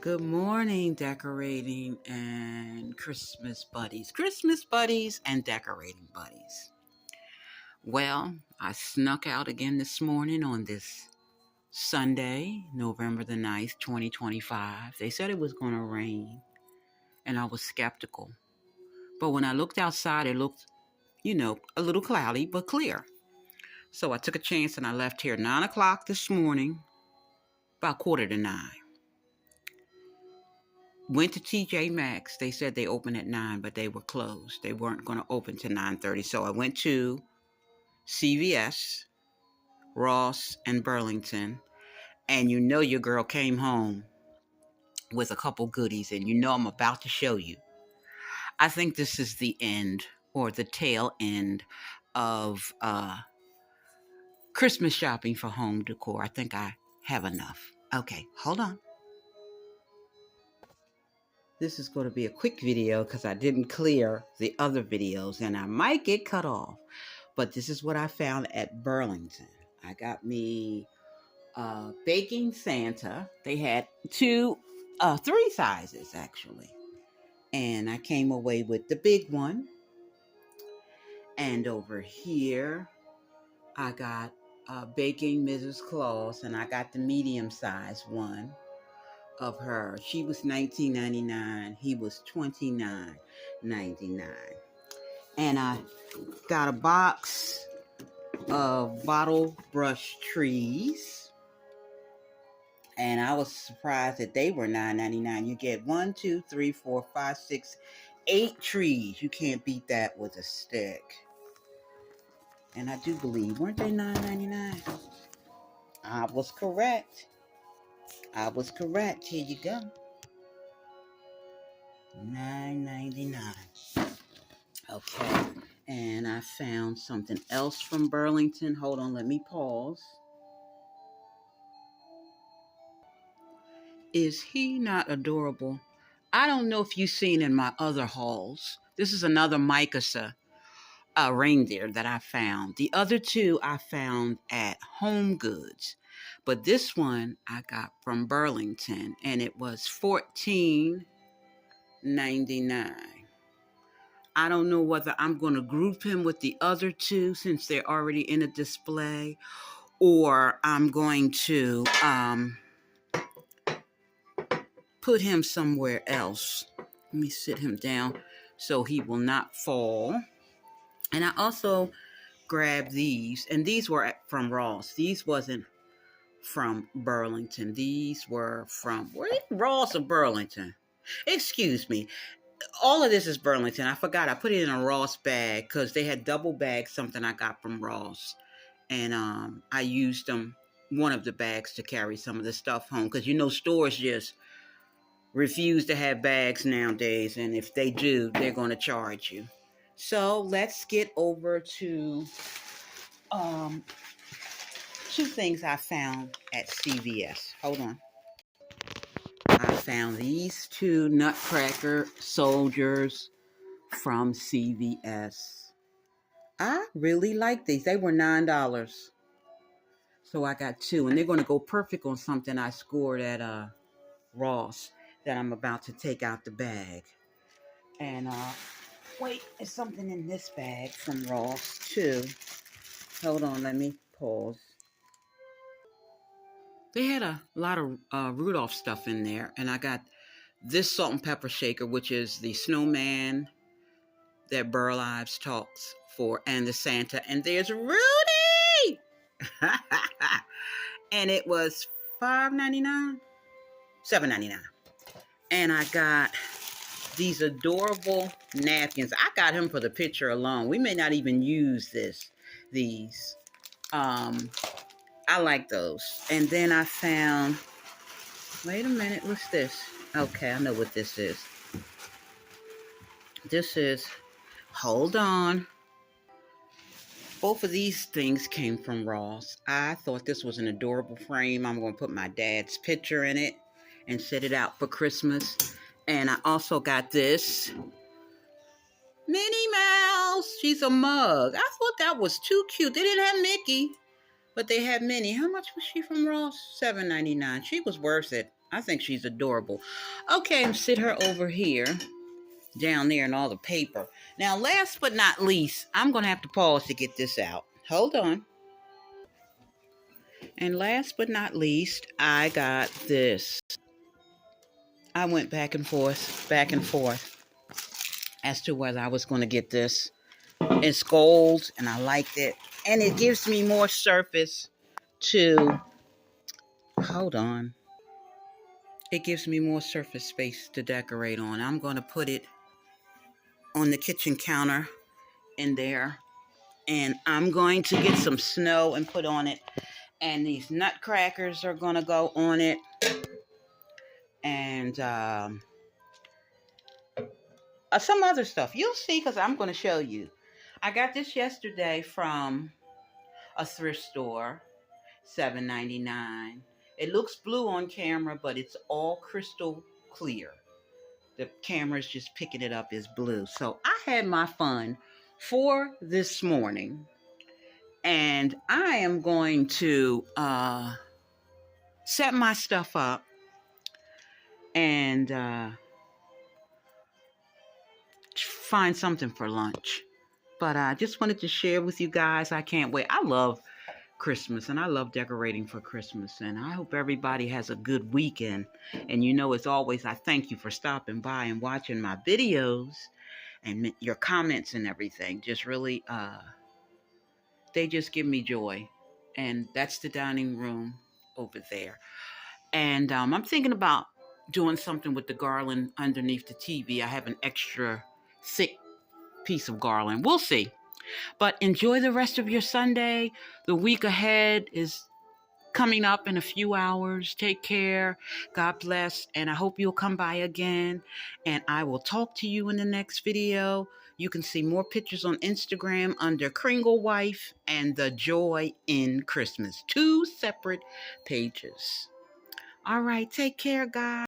Good morning, decorating and Christmas buddies. Christmas buddies and decorating buddies. Well, I snuck out again this morning on this Sunday, November the 9th, 2025. They said it was going to rain, and I was skeptical. But when I looked outside, it looked, a little cloudy, but clear. So I took a chance and I left here 9 o'clock this morning, about 8:45. Went to TJ Maxx. They said they opened at 9, but they were closed. They weren't going to open to 9:30. So I went to CVS, Ross, and Burlington. And your girl came home with a couple goodies. And I'm about to show you. I think this is the end or the tail end of Christmas shopping for home decor. I think I have enough. Okay, hold on. This is going to be a quick video because I didn't clear the other videos and I might get cut off. But this is what I found at Burlington. I got me baking Santa. They had three sizes actually. And I came away with the big one. And over here, I got baking Mrs. Claus, and I got the medium size one of her. She was $19.99. He was $29.99. And I got a box of bottle brush trees. And I was surprised that they were $9.99. You get 1, 2, 3, 4, 5, 6, 8 trees. You can't beat that with a stick. And I do believe, weren't they $9.99? I was correct. Here you go. $9.99. Okay. And I found something else from Burlington. Hold on, let me pause. Is he not adorable? I don't know if you've seen in my other hauls. This is another Micasa reindeer that I found. The other two I found at Home Goods. But this one I got from Burlington, and it was $14.99. I don't know whether I'm going to group him with the other two since they're already in a display, or I'm going to put him somewhere else. Let me sit him down so he will not fall. And I also grabbed these, and these were from Ross. These wasn't from Burlington. These were from Ross or Burlington. Excuse me. All of this is Burlington. I forgot. I put it in a Ross bag because they had double bags, something I got from Ross. And I used one of the bags to carry some of the stuff home because stores just refuse to have bags nowadays. And if they do, they're going to charge you. So let's get over to two things I found at CVS. Hold on. I found these two Nutcracker soldiers from CVS. I really like these. They were $9. So I got two, and they're going to go perfect on something I scored at Ross that I'm about to take out the bag. And wait, there's something in this bag from Ross too. Hold on, let me pause. They had a lot of Rudolph stuff in there, and I got this salt and pepper shaker, which is the snowman that Burl Ives talks for, and the Santa, and there's Rudy! And it was $5.99? $7.99. And I got these adorable napkins. I got him for the picture alone. We may not even use these. I like those. And then I found, wait a minute, what's this? Okay, I know what this is. This is, hold on. Both of these things came from Ross. I thought this was an adorable frame. I'm going to put my dad's picture in it and set it out for Christmas. And I also got this Minnie Mouse. She's a mug. I thought that was too cute. They didn't have Mickey. But they had many. How much was she from Ross? $7.99. She was worth it. I think she's adorable. Okay, and sit her over here, down there in all the paper. Now, last but not least, I'm going to have to pause to get this out. Hold on. And last but not least, I got this. I went back and forth as to whether I was going to get this. It's gold, and I liked it. And it gives me more surface to, hold on. It gives me more surface space to decorate on. I'm going to put it on the kitchen counter in there. And I'm going to get some snow and put on it. And these nutcrackers are going to go on it. And some other stuff. You'll see, because I'm going to show you. I got this yesterday from a thrift store, $7.99. It looks blue on camera, but it's all crystal clear. The camera's just picking it up as blue. So I had my fun for this morning. And I am going to set my stuff up and find something for lunch. But I just wanted to share with you guys. I can't wait. I love Christmas, and I love decorating for Christmas, and I hope everybody has a good weekend. And as always, I thank you for stopping by and watching my videos and your comments and everything. Just really they just give me joy. And that's the dining room over there. And I'm thinking about doing something with the garland underneath the TV. I have an extra thick piece of garland. We'll see. But enjoy the rest of your Sunday. The week ahead is coming up in a few hours. Take care. God bless. And I hope you'll come by again. And I will talk to you in the next video. You can see more pictures on Instagram under Kringle Wife and The Joy in Christmas. 2 separate pages. All right. Take care, guys.